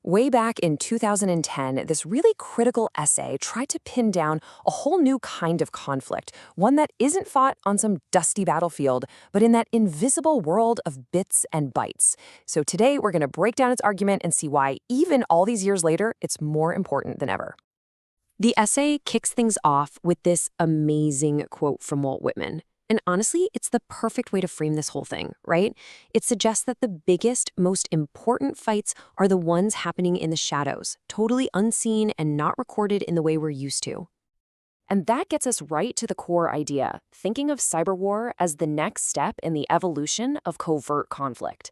Way back in 2010, this really critical essay tried to pin down a whole new kind of conflict, one that isn't fought on some dusty battlefield, but in that invisible world of bits and bytes. So today, we're going to break down its argument and see why, even all these years later, it's more important than ever. The essay kicks things off with this amazing quote from Walt Whitman. And honestly, it's the perfect way to frame this whole thing, right? It suggests that the biggest, most important fights are the ones happening in the shadows, totally unseen and not recorded in the way we're used to. And that gets us right to the core idea, thinking of cyber war as the next step in the evolution of covert conflict.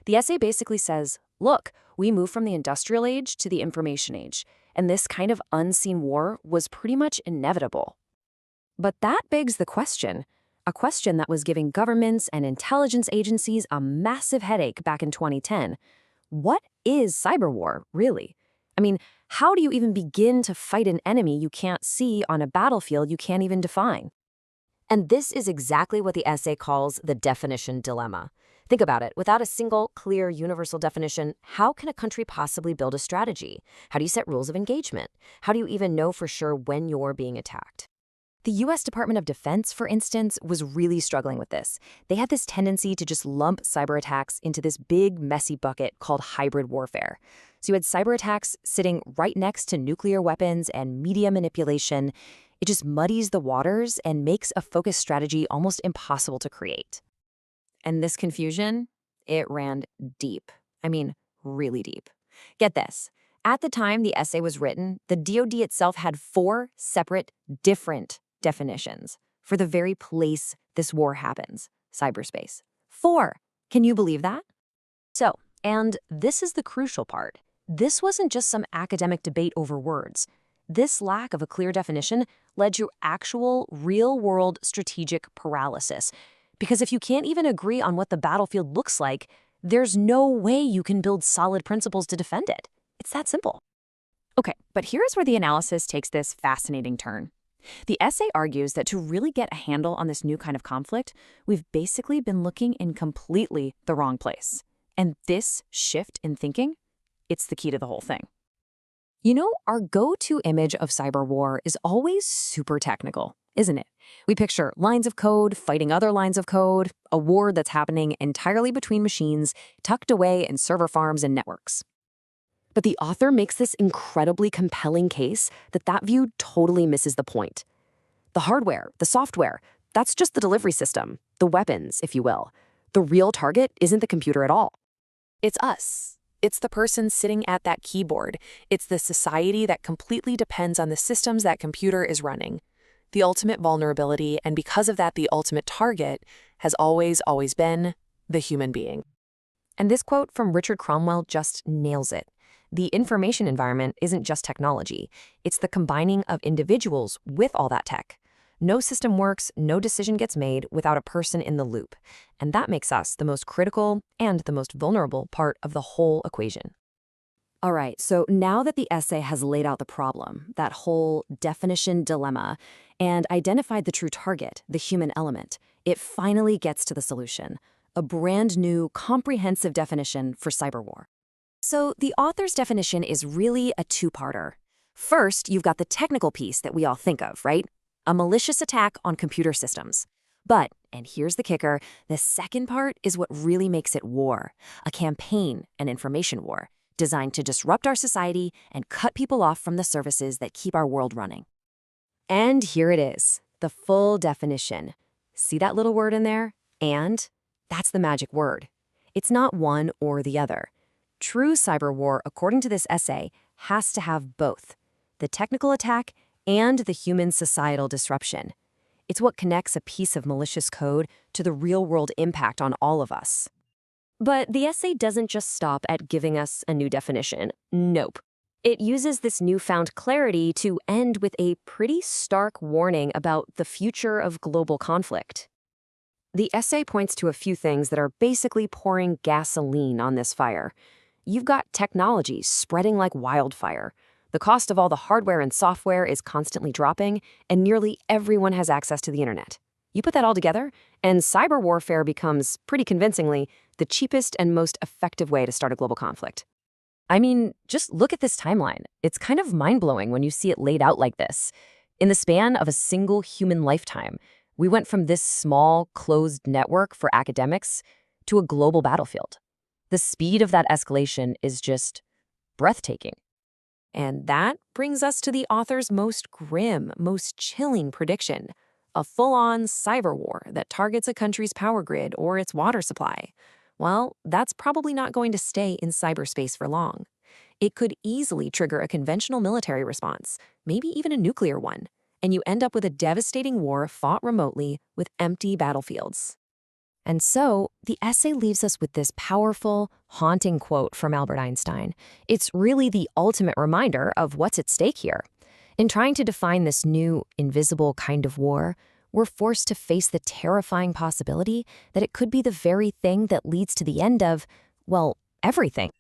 The essay basically says, look, we move from the industrial age to the information age, and this kind of unseen war was pretty much inevitable. But that begs the question, a question that was giving governments and intelligence agencies a massive headache back in 2010. What is cyber war, really? I mean, how do you even begin to fight an enemy you can't see on a battlefield you can't even define? And this is exactly what the essay calls the definition dilemma. Think about it. Without a single, clear, universal definition, how can a country possibly build a strategy? How do you set rules of engagement? How do you even know for sure when you're being attacked? The U.S. Department of Defense, for instance, was really struggling with this. They had this tendency to just lump cyber attacks into this big, messy bucket called hybrid warfare. So you had cyber attacks sitting right next to nuclear weapons and media manipulation. It just muddies the waters and makes a focused strategy almost impossible to create. And this confusion, it ran deep. I mean, really deep. Get this. At the time the essay was written, the DoD itself had 4 separate, different definitions for the very place this war happens, cyberspace. 4. Can you believe that? So, and this is the crucial part. This wasn't just some academic debate over words. This lack of a clear definition led to actual, real-world strategic paralysis. Because if you can't even agree on what the battlefield looks like, there's no way you can build solid principles to defend it. It's that simple. Okay, but here's where the analysis takes this fascinating turn. The essay argues that to really get a handle on this new kind of conflict, we've basically been looking in completely the wrong place. And this shift in thinking, it's the key to the whole thing. You know, our go-to image of cyber war is always super technical, isn't it? We picture lines of code fighting other lines of code, a war that's happening entirely between machines, tucked away in server farms and networks. But the author makes this incredibly compelling case that view totally misses the point. The hardware, the software, that's just the delivery system, the weapons, if you will. The real target isn't the computer at all. It's us. It's the person sitting at that keyboard. It's the society that completely depends on the systems that computer is running. The ultimate vulnerability, and because of that, the ultimate target, has always been the human being. And this quote from Richard Cromwell just nails it. The information environment isn't just technology. It's the combining of individuals with all that tech. No system works, no decision gets made without a person in the loop. And that makes us the most critical and the most vulnerable part of the whole equation. All right, so now that the essay has laid out the problem, that whole definition dilemma, and identified the true target, the human element, it finally gets to the solution, a brand new, comprehensive definition for cyber war. So the author's definition is really a two-parter. First, you've got the technical piece that we all think of, right? A malicious attack on computer systems. But, and here's the kicker, the second part is what really makes it war, a campaign, an information war, designed to disrupt our society and cut people off from the services that keep our world running. And here it is, the full definition. See that little word in there? And? That's the magic word. It's not one or the other. True cyber war, according to this essay, has to have both, the technical attack and the human societal disruption. It's what connects a piece of malicious code to the real-world impact on all of us. But the essay doesn't just stop at giving us a new definition. Nope. It uses this newfound clarity to end with a pretty stark warning about the future of global conflict. The essay points to a few things that are basically pouring gasoline on this fire. You've got technology spreading like wildfire. The cost of all the hardware and software is constantly dropping, and nearly everyone has access to the internet. You put that all together, and cyber warfare becomes, pretty convincingly, the cheapest and most effective way to start a global conflict. I mean, just look at this timeline. It's kind of mind-blowing when you see it laid out like this. In the span of a single human lifetime, we went from this small, closed network for academics to a global battlefield. The speed of that escalation is just breathtaking. And that brings us to the author's most grim, most chilling prediction: a full-on cyber war that targets a country's power grid or its water supply. Well, that's probably not going to stay in cyberspace for long. It could easily trigger a conventional military response, maybe even a nuclear one, and you end up with a devastating war fought remotely with empty battlefields. And so, the essay leaves us with this powerful, haunting quote from Albert Einstein. It's really the ultimate reminder of what's at stake here. In trying to define this new, invisible kind of war, we're forced to face the terrifying possibility that it could be the very thing that leads to the end of, well, everything.